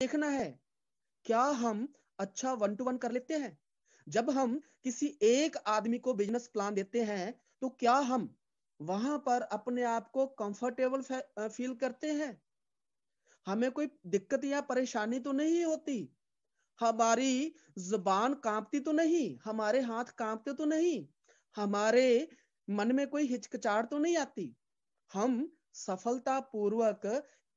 देखना है क्या हम अच्छा वन टू वन कर लेते हैं। जब हम किसी एक आदमी को बिजनेस प्लान देते हैं तो क्या हम वहां पर अपने आप को कंफर्टेबल फील करते हैं, हमें कोई दिक्कत या परेशानी तो नहीं होती, हमारी जुबान कांपती तो नहीं, हमारे हाथ कांपते तो नहीं, हमारे मन में कोई हिचकिचाहट तो नहीं आती। हम सफलतापूर्वक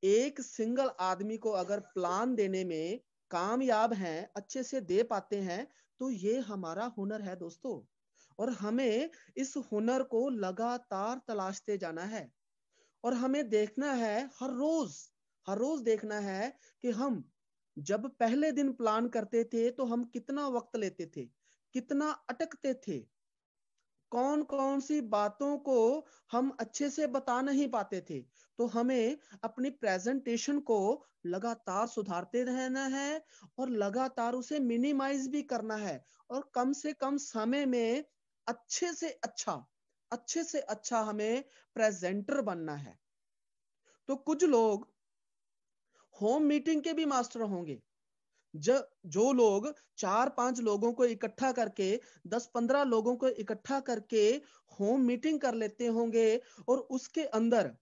एक सिंगल आदमी को अगर प्लान देने में कामयाब हैं, अच्छे से दे पाते हैं, तो ये हमारा हुनर है दोस्तों। और हमें इस हुनर को लगातार तलाशते जाना है और हमें देखना है हर रोज देखना है कि हम जब पहले दिन प्लान करते थे तो हम कितना वक्त लेते थे, कितना अटकते थे, कौन कौन सी बातों को हम अच्छे से बता नहीं पाते थे। तो हमें अपनी प्रेजेंटेशन को लगातार सुधारते रहना है और लगातार उसे मिनिमाइज भी करना है और कम से कम समय में अच्छे से अच्छा हमें प्रेजेंटर बनना है। तो कुछ लोग होम मीटिंग के भी मास्टर होंगे। जो लोग 4-5 लोगों को इकट्ठा करके, 10-15 लोगों को इकट्ठा करके होम मीटिंग कर लेते होंगे और उसके अंदर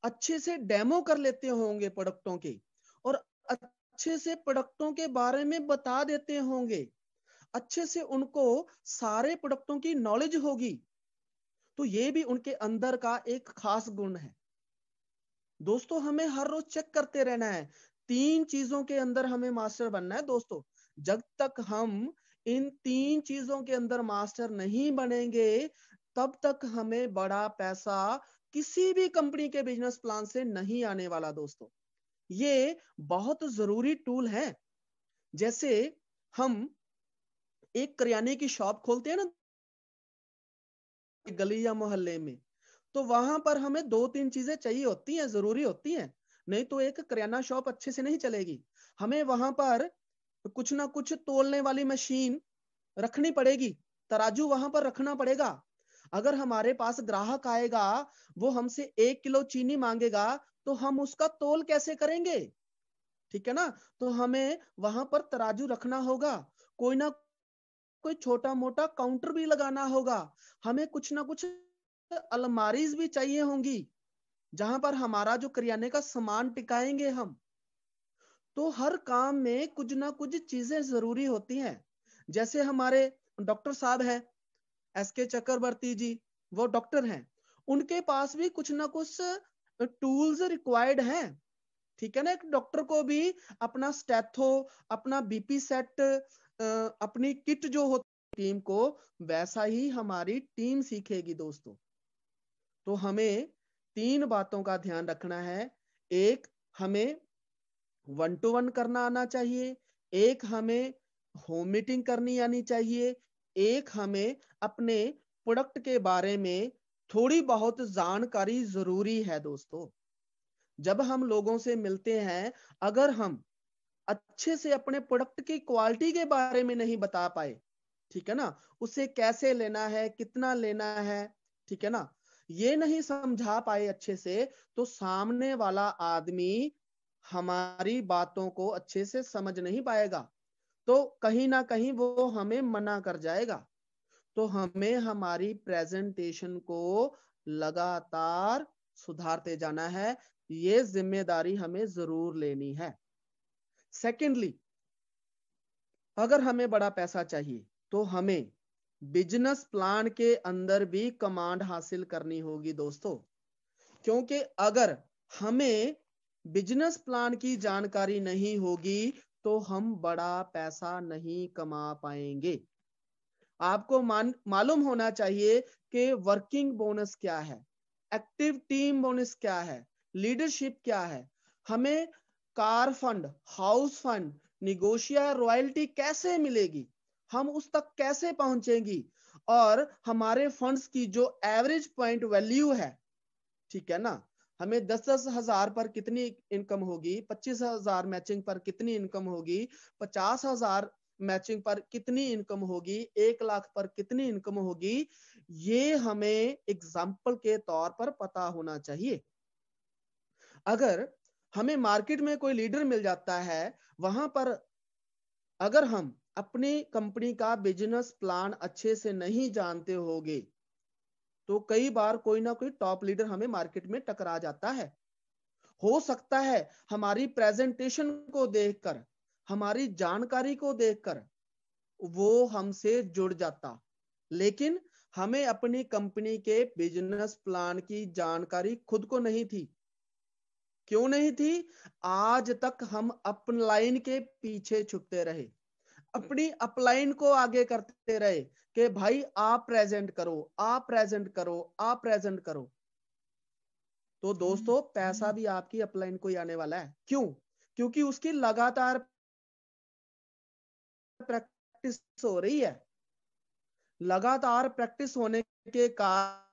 अच्छे से डेमो कर लेते होंगे प्रोडक्टों के और अच्छे से प्रोडक्टों के बारे में बता देते होंगे, अच्छे से उनको सारे प्रोडक्टों की नॉलेज होगी, तो ये भी उनके अंदर का एक खास गुण है। दोस्तों हमें हर रोज चेक करते रहना है, 3 चीजों के अंदर हमें मास्टर बनना है दोस्तों। जब तक हम इन 3 चीजों के अंदर मास्टर नहीं बनेंगे तब तक हमें बड़ा पैसा किसी भी कंपनी के बिजनेस प्लान से नहीं आने वाला दोस्तों। ये बहुत जरूरी टूल है। जैसे हम एक किराने की शॉप खोलते हैं ना गली या मोहल्ले में, तो वहां पर हमें 2-3 चीजें चाहिए होती हैं, जरूरी होती हैं, नहीं तो एक किराना शॉप अच्छे से नहीं चलेगी। हमें वहां पर कुछ ना कुछ तोलने वाली मशीन रखनी पड़ेगी, तराजू वहां पर रखना पड़ेगा। अगर हमारे पास ग्राहक आएगा, वो हमसे 1 किलो चीनी मांगेगा, तो हम उसका तोल कैसे करेंगे? ठीक है ना? तो हमें वहां पर तराजू रखना होगा, कोई ना कोई छोटा मोटा काउंटर भी लगाना होगा, हमें कुछ ना कुछ अलमारीज भी चाहिए होंगी जहां पर हमारा जो करियाने का सामान टिकाएंगे हम। तो हर काम में कुछ ना कुछ चीजें जरूरी होती हैं। जैसे हमारे डॉक्टर साहब हैं, एसके चक्रवर्ती जी, वो डॉक्टर हैं, उनके पास भी कुछ ना कुछ टूल्स रिक्वायर्ड हैं। ठीक है ना? एक डॉक्टर को भी अपना स्टेथो, अपना बीपी सेट, अपनी किट जो होती है टीम को, वैसा ही हमारी टीम सीखेगी दोस्तों। तो हमें 3 बातों का ध्यान रखना है। एक, हमें वन टू वन करना आना चाहिए, एक हमें होम मीटिंग करनी आनी चाहिए, एक हमें अपने प्रोडक्ट के बारे में थोड़ी बहुत जानकारी जरूरी है दोस्तों। जब हम लोगों से मिलते हैं, अगर हम अच्छे से अपने प्रोडक्ट की क्वालिटी के बारे में नहीं बता पाए, ठीक है ना, उसे कैसे लेना है, कितना लेना है, ठीक है ना, ये नहीं समझा पाए अच्छे से, तो सामने वाला आदमी हमारी बातों को अच्छे से समझ नहीं पाएगा, तो कहीं ना कहीं वो हमें मना कर जाएगा। तो हमें हमारी प्रेजेंटेशन को लगातार सुधारते जाना है, ये जिम्मेदारी हमें जरूर लेनी है। सेकेंडली, अगर हमें बड़ा पैसा चाहिए तो हमें बिजनेस प्लान के अंदर भी कमांड हासिल करनी होगी दोस्तों। क्योंकि अगर हमें बिजनेस प्लान की जानकारी नहीं होगी तो हम बड़ा पैसा नहीं कमा पाएंगे। आपको मालूम होना चाहिए कि वर्किंग बोनस क्या है, एक्टिव टीम बोनस क्या है, लीडरशिप क्या है, हमें कार फंड, हाउस फंड, निगोशिया रॉयल्टी कैसे मिलेगी, हम उस तक कैसे पहुंचेंगी, और हमारे फंड्स की जो एवरेज पॉइंट वैल्यू है, ठीक है ना, हमें 10-10 हजार पर कितनी इनकम होगी, 25,000 मैचिंग पर कितनी इनकम होगी, 50,000 मैचिंग पर कितनी इनकम होगी, 1 लाख पर कितनी इनकम होगी, ये हमें एग्जाम्पल के तौर पर पता होना चाहिए। अगर हमें मार्केट में कोई लीडर मिल जाता है, वहां पर अगर हम अपनी कंपनी का बिजनेस प्लान अच्छे से नहीं जानते होंगे, तो कई बार कोई ना कोई टॉप लीडर हमें मार्केट में टकरा जाता है। हो सकता है हमारी प्रेजेंटेशन को देखकर, हमारी जानकारी को देखकर वो हमसे जुड़ जाता, लेकिन हमें अपनी कंपनी के बिजनेस प्लान की जानकारी खुद को नहीं थी। क्यों नहीं थी? आज तक हम अपलाइन के पीछे छुपते रहे, अपनी अपलाइन को आगे करते रहे कि भाई आप प्रेजेंट करो, आप प्रेजेंट करो, आप प्रेजेंट करो। तो दोस्तों, पैसा भी आपकी अपलाइन को ही आने वाला है। क्यों? क्योंकि उसकी लगातार प्रैक्टिस हो रही है। लगातार प्रैक्टिस होने के कारण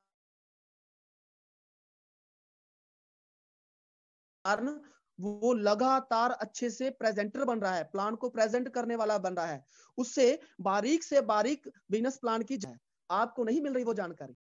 वो लगातार अच्छे से प्रेजेंटर बन रहा है, प्लान को प्रेजेंट करने वाला बन रहा है। उससे बारीक से बारीक बिजनेस प्लान की आपको नहीं मिल रही वो जानकारी।